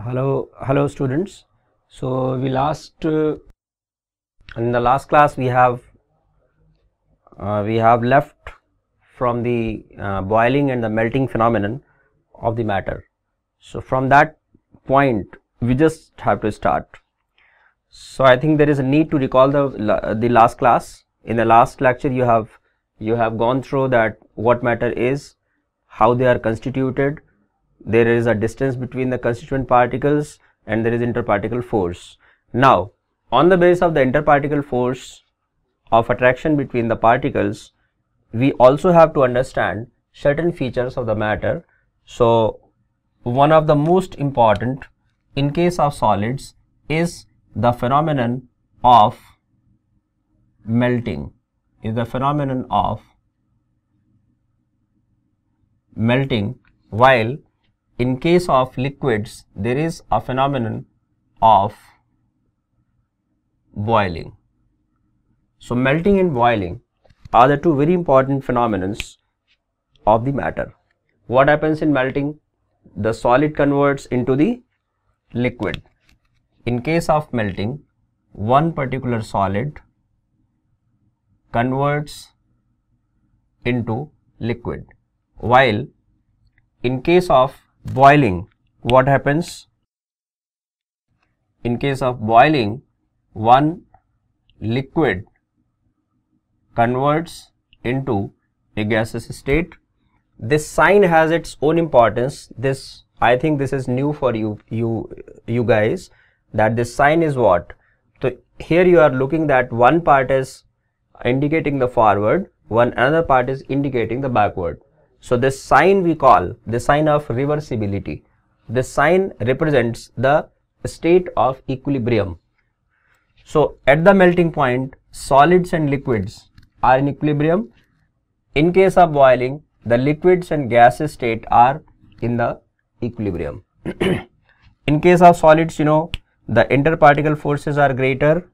Hello students. So in the last class we have left from the boiling and the melting phenomenon of the matter. So from that point we just have to start. So I think there is a need to recall the last class. In the last lecture you have gone through that what matter is, how they are constituted. There is a distance between the constituent particles and there is interparticle force. Now on the basis of the interparticle force of attraction between the particles, we also have to understand certain features of the matter. So one of the most important in case of solids is the phenomenon of melting. While in case of liquids, there is a phenomenon of boiling. So melting and boiling are the two very important phenomena of the matter. What happens in melting? The solid converts into the liquid. In case of melting, one particular solid converts into liquid, while in case of boiling, what happens? In case of boiling, one liquid converts into a gaseous state. This sign has its own importance. I think this is new for you guys, that this sign is what? So here you are looking that one part is indicating the forward, one another part is indicating the backward. So this sign we call the sign of reversibility. This sign represents the state of equilibrium. So at the melting point, solids and liquids are in equilibrium. In case of boiling, the liquids and gaseous state are in the equilibrium. In case of solids, the interparticle forces are greater.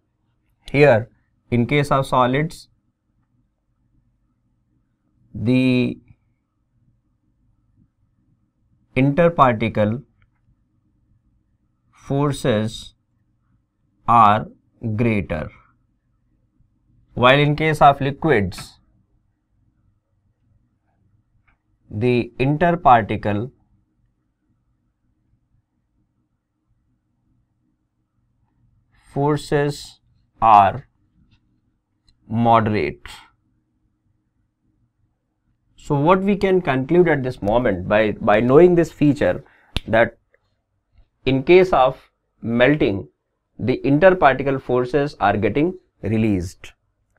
Here in case of solids, the interparticle forces are greater, while in case of liquids, the interparticle forces are moderate. So what we can conclude at this moment by knowing this feature, that in case of melting, the interparticle forces are getting released.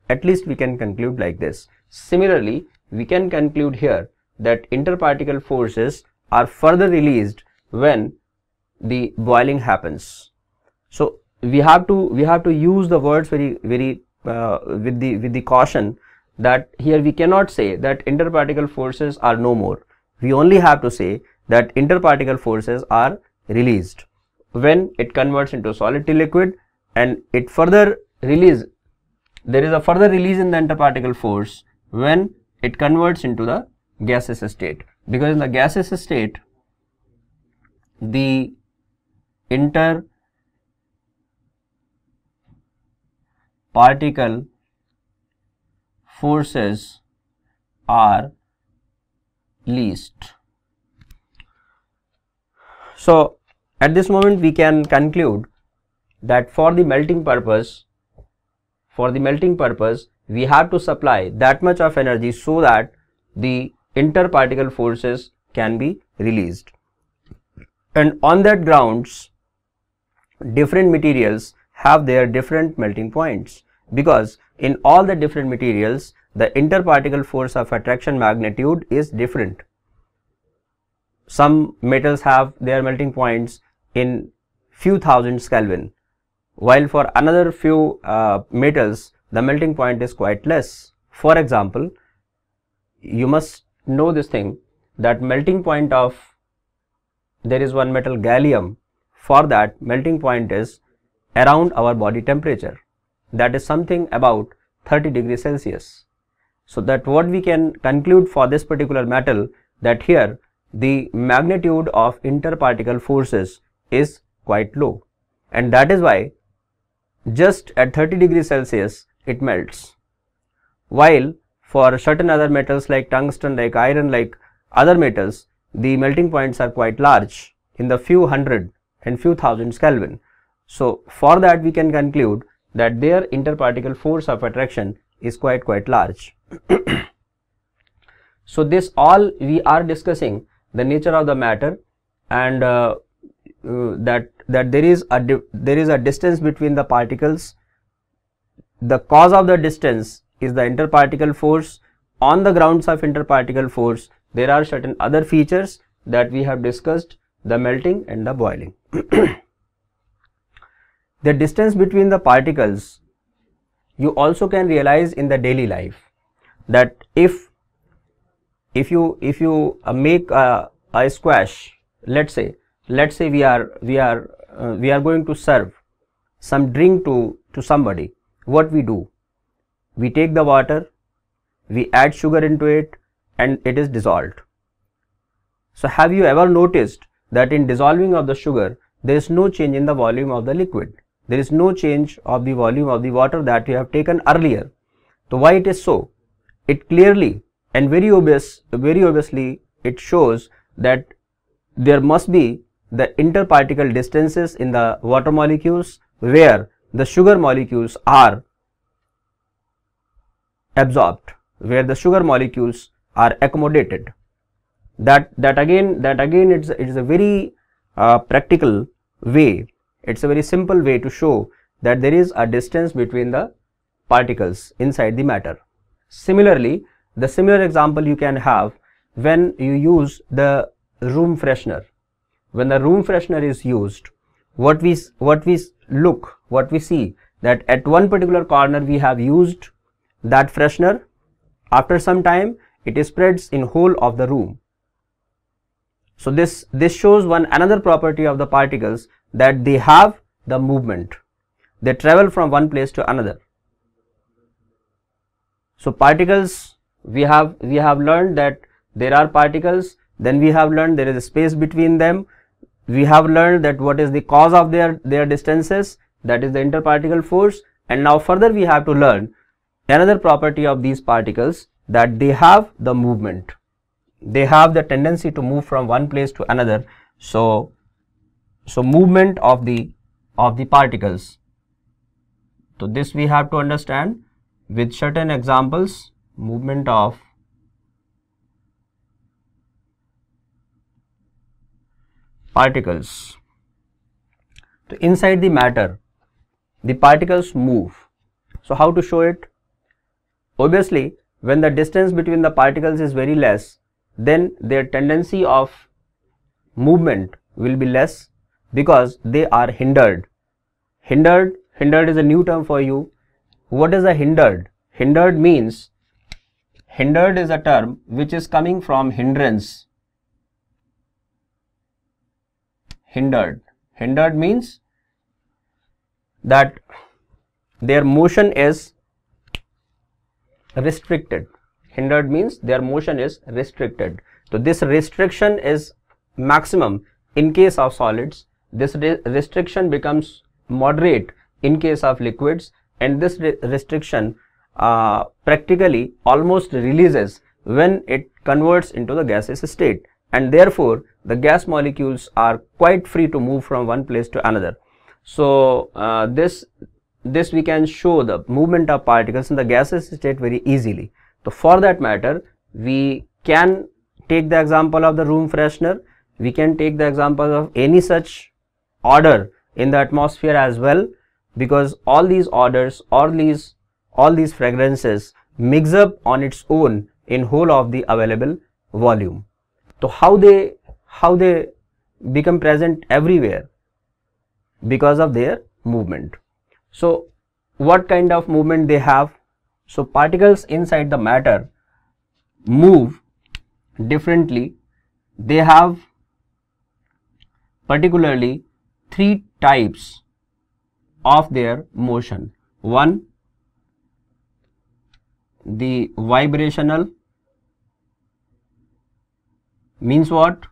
At least we can conclude like this. Similarly, we can conclude here that interparticle forces are further released when the boiling happens. So we have to use the words very with the caution that here we cannot say that interparticle forces are no more. We only have to say that interparticle forces are released when it converts into solid to liquid, and it further release. There is a further release in the interparticle force when it converts into the gaseous state, because in the gaseous state the interparticle forces are least. So at this moment we can conclude that for the melting purpose we have to supply that much of energy so that the interparticle forces can be released. And on that grounds, different materials have their different melting points, because in all the different materials the interparticle force of attraction magnitude is different. Some metals have their melting points in few thousands Kelvin, while for another few metals the melting point is quite less. For example, you must know this thing, that melting point of, there is one metal gallium, for that melting point is around our body temperature, that is something about 30 degrees Celsius. So that what we can conclude for this particular metal, that here the magnitude of interparticle forces is quite low, and that is why just at 30 degrees Celsius it melts, while for certain other metals like tungsten, like iron, like other metals, the melting points are quite large, in the few hundred and few thousands Kelvin. So for that we can conclude that their interparticle force of attraction is quite large. So this all we are discussing the nature of the matter, and that there is a distance between the particles. The cause of the distance is the interparticle force. On the grounds of interparticle force, there are certain other features that we have discussed, the melting and the boiling. The distance between the particles you also can realize in the daily life, that if you make a squash, let's say we are going to serve some drink to somebody. What we do? We take the water, we add sugar into it, and it is dissolved. So have you ever noticed that in dissolving of the sugar, there is no change in the volume of the liquid? There is no change of the volume of the water that you have taken earlier. So why it is so? It clearly and very obviously it shows that there must be the interparticle distances in the water molecules, where the sugar molecules are absorbed, where the sugar molecules are accommodated. That again it is a very practical way. It's a very simple way to show that there is a distance between the particles inside the matter. Similarly, the similar example you can have when you use the room freshener. When the room freshener is used, what we see that at one particular corner we have used that freshener. After some time it spreads in whole of the room. So this shows another property of the particles, that they have the movement. They travel from one place to another. So particles, we have learned that there are particles, then we have learned there is a space between them. We have learned that what is the cause of their distances, that is the interparticle force, and now further we have to learn another property of these particles, that they have the movement. They have the tendency to move from one place to another. So movement of the particles. So this we have to understand with certain examples. Movement of particles. So inside the matter, the particles move. So how to show it? Obviously, when the distance between the particles is very less, then their tendency of movement will be less, because they are hindered. Hindered is a new term for you. What is a hindered? Hindered is a term which is coming from hindrance. Hindered means that their motion is restricted. Hindered means their motion is restricted. So this restriction is maximum in case of solids. This restriction becomes moderate in case of liquids, and this restriction practically almost releases when it converts into the gaseous state, and therefore the gas molecules are quite free to move from one place to another. So this we can show the movement of particles in the gaseous state very easily. So for that matter, we can take the example of the room freshener. We can take the example of any such odor in the atmosphere as well, because all these odors, all these fragrances mix up on its own in whole of the available volume. So how they become present everywhere? Because of their movement. So what kind of movement they have? So particles inside the matter move differently. They have particularly three types of their motion. One, the vibrational, means what?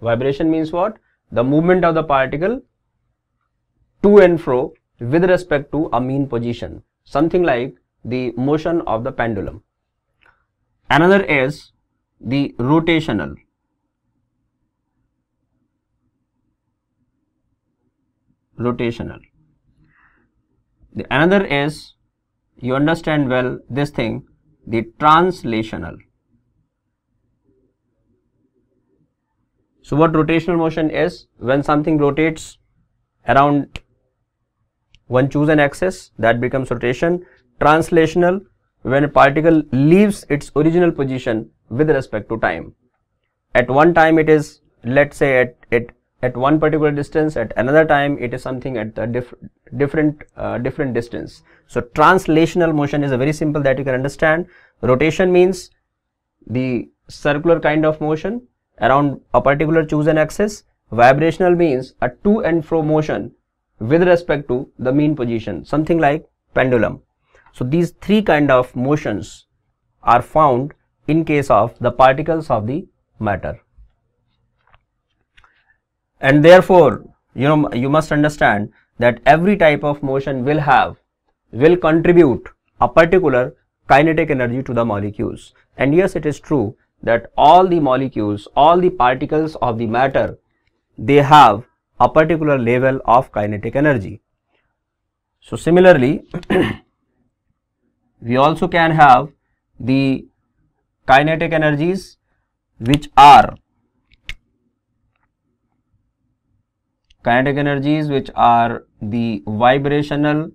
Vibration means what? the movement of the particle to and fro with respect to a mean position, something like the motion of the pendulum. Another is the rotational. Another is, you understand well this thing, the translational. So what rotational motion is? When something rotates around one chosen axis, that becomes rotation. Translational, when a particle leaves its original position with respect to time. At one time it is, let's say at one particular distance, at another time it is something at a different distance. So translational motion is a very simple that you can understand. Rotation means the circular kind of motion around a particular chosen axis. Vibrational means a to and fro motion with respect to the mean position, something like pendulum. So these three kind of motions are found in case of the particles of the matter. And therefore, you must understand that every type of motion will contribute a particular kinetic energy to the molecules. And yes, it is true that all the molecules, all the particles of the matter, they have a particular level of kinetic energy. So similarly, we also can have the kinetic energies which are the vibrational,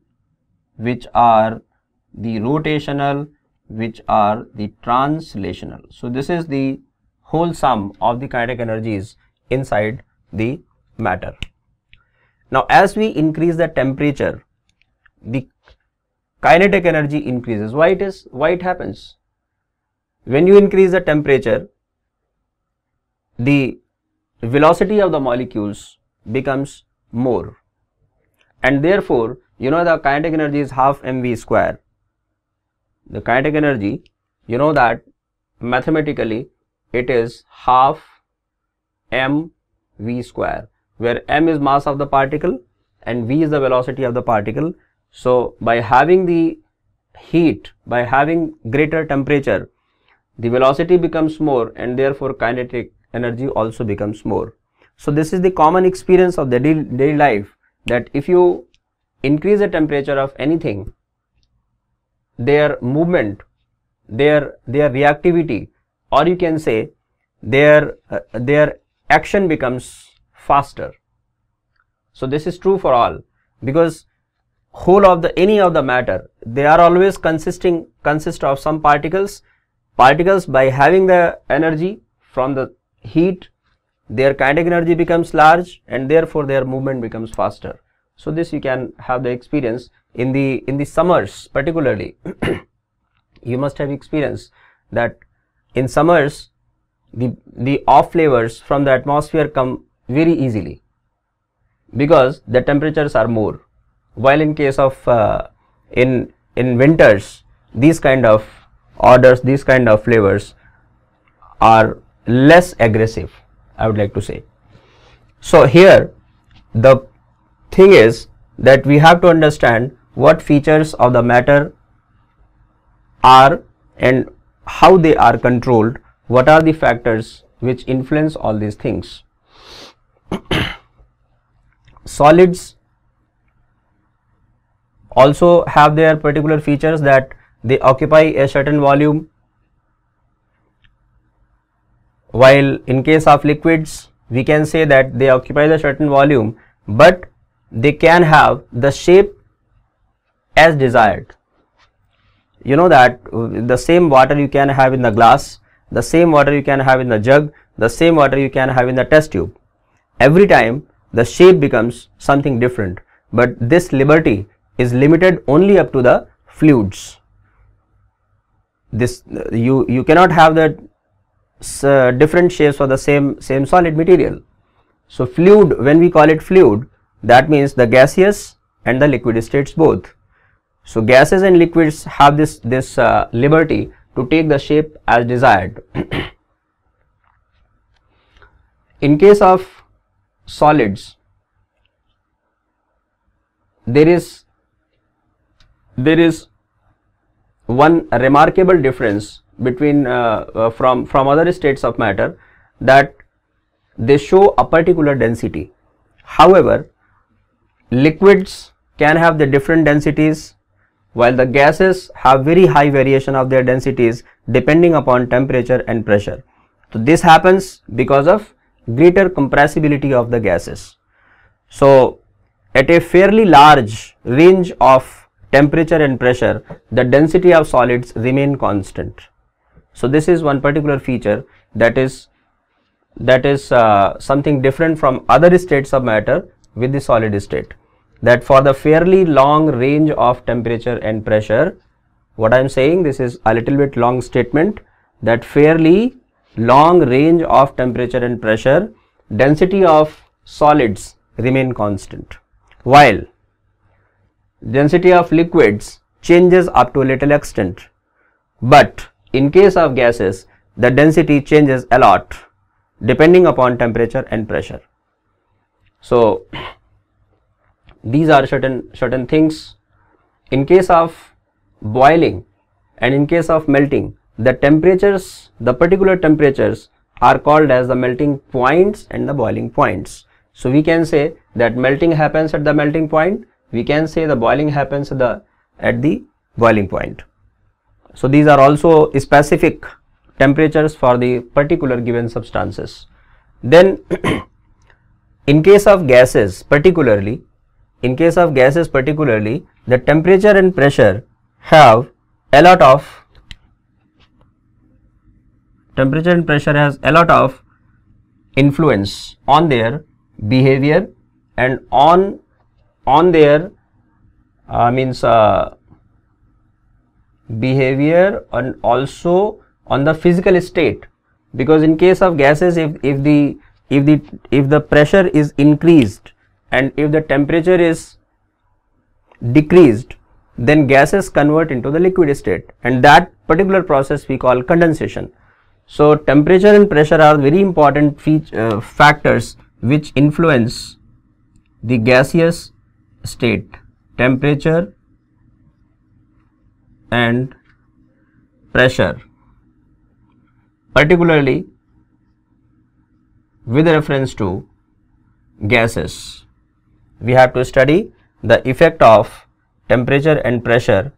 which are the rotational, which are the translational. So this is the whole sum of the kinetic energies inside the matter. Now as we increase the temperature, the kinetic energy increases. Why it happens? When you increase the temperature, the velocity of the molecules becomes more, and therefore the kinetic energy is half mv square. The kinetic energy, that mathematically it is half mv square, where m is mass of the particle and v is the velocity of the particle. So by having the heat, by having greater temperature, the velocity becomes more, and therefore kinetic energy also becomes more. So this is the common experience of the daily life, that if you increase the temperature of anything, their movement, their reactivity, or you can say their action becomes faster. So this is true for all, because whole of any of the matter, they are always consist of some particles. Particles, by having the energy from the heat, their kinetic energy becomes large, and therefore their movement becomes faster. So this you can have the experience in the summers particularly. You must have experience that in summers the off flavors from the atmosphere come very easily because the temperatures are more, while in case of in winters, these kind of odors, these kind of flavors are less aggressive, I would like to say. So here the thing is that we have to understand what features of the matter are and how they are controlled, what are the factors which influence all these things. Solids also have their particular features, that they occupy a certain volume, while in case of liquids we can say that they occupy the certain volume, but they can have the shape as desired. You know that the same water you can have in the glass, the same water you can have in the jug, the same water you can have in the test tube. Every time the shape becomes something different, but this liberty is limited only up to the fluids. This you cannot have the different shapes for the same solid material. So fluid, when we call it fluid, that means the gaseous and the liquid states both. So gases and liquids have this liberty to take the shape as desired. In case of solids, there is one remarkable difference between from other states of matter, that they show a particular density. However, liquids can have the different densities, while the gases have very high variation of their densities depending upon temperature and pressure. So this happens because of greater compressibility of the gases. So at a fairly large range of temperature and pressure, the density of solids remain constant. So this is one particular feature that is something different from other states of matter with the solid state, that for the fairly long range of temperature and pressure, what I am saying, this is a little bit long statement, that fairly long range of temperature and pressure, density of solids remain constant, while density of liquids changes up to a little extent. But in case of gases, the density changes a lot depending upon temperature and pressure. So these are certain things. In case of boiling and in case of melting, the temperatures, the particular temperatures are called as the melting points and the boiling points. So we can say that melting happens at the melting point, we can say the boiling happens at the boiling point. So these are also specific temperatures for the particular given substances. Then in case of gases particularly, the temperature and pressure have a lot of influence on their behavior and on their behavior and also on the physical state, because in case of gases, if the pressure is increased and if the temperature is decreased, then gases convert into the liquid state, and that particular process we call condensation. So temperature and pressure are very important factors which influence the gaseous state, temperature and pressure, particularly with reference to gases. We have to study the effect of temperature and pressure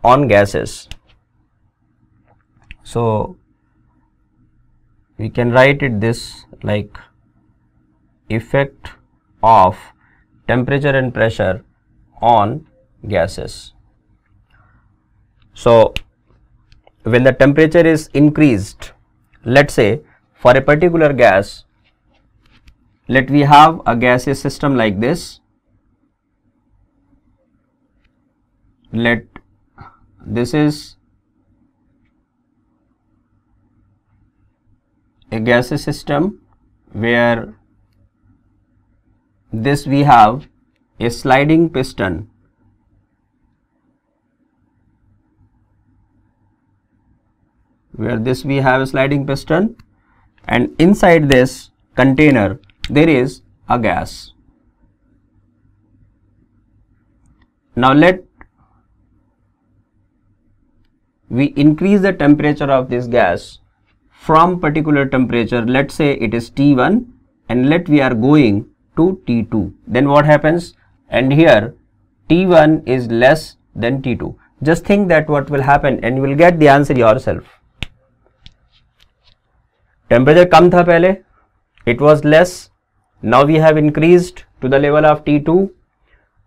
on gases. So we can write it this like effect of temperature and pressure on gases. So when the temperature is increased, let's say for a particular gas, let we have a gaseous system like this. This is a gaseous system where this we have a sliding piston, and inside this container there is a gas. Now let we increase the temperature of this gas from particular temperature, let's say it is T1, and let we are going to T2. Then what happens? And here T1 is less than T2. Just think that what will happen and you will get the answer yourself. Temperature kam tha pehle, it was less, now we have increased to the level of T2.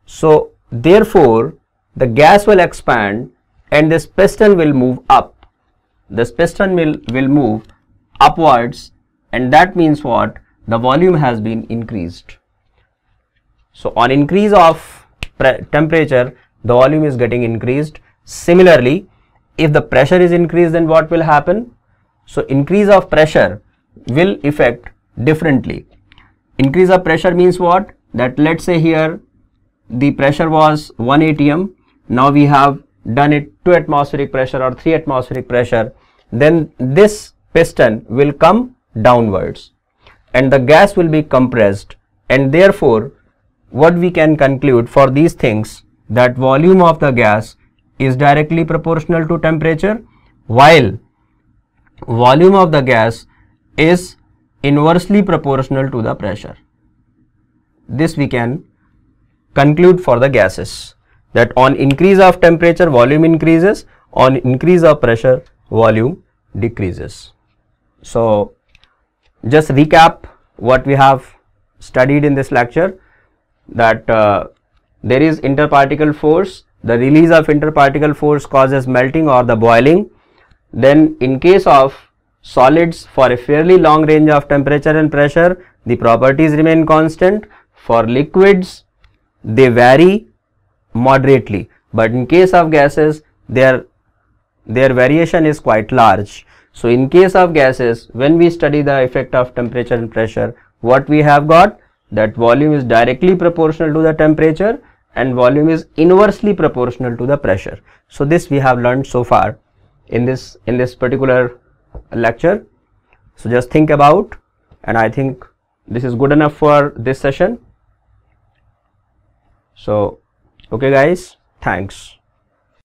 So therefore the gas will expand and this piston will move up. This piston will move upwards, and that means what? The volume has been increased. So on increase of temperature, the volume is getting increased. Similarly, if the pressure is increased, then what will happen? So increase of pressure will affect differently. Increase of pressure means what? That let's say here the pressure was 1 atm, now we have done it 2 atmospheric pressure or 3 atmospheric pressure, then this piston will come downwards. and the gas will be compressed, and therefore what we can conclude for these things, that volume of the gas is directly proportional to temperature, while volume of the gas is inversely proportional to the pressure. This we can conclude for the gases, that on increase of temperature volume increases, on increase of pressure volume decreases. So just recap what we have studied in this lecture, that there is interparticle force. The release of interparticle force causes melting or the boiling. Then in case of solids, for a fairly long range of temperature and pressure, the properties remain constant. For liquids, they vary moderately, but in case of gases, their variation is quite large. So in case of gases, when we study the effect of temperature and pressure, what we have got, that volume is directly proportional to the temperature and volume is inversely proportional to the pressure. So this we have learned so far in this particular lecture. So just think about, and I think this is good enough for this session. So okay guys, thanks.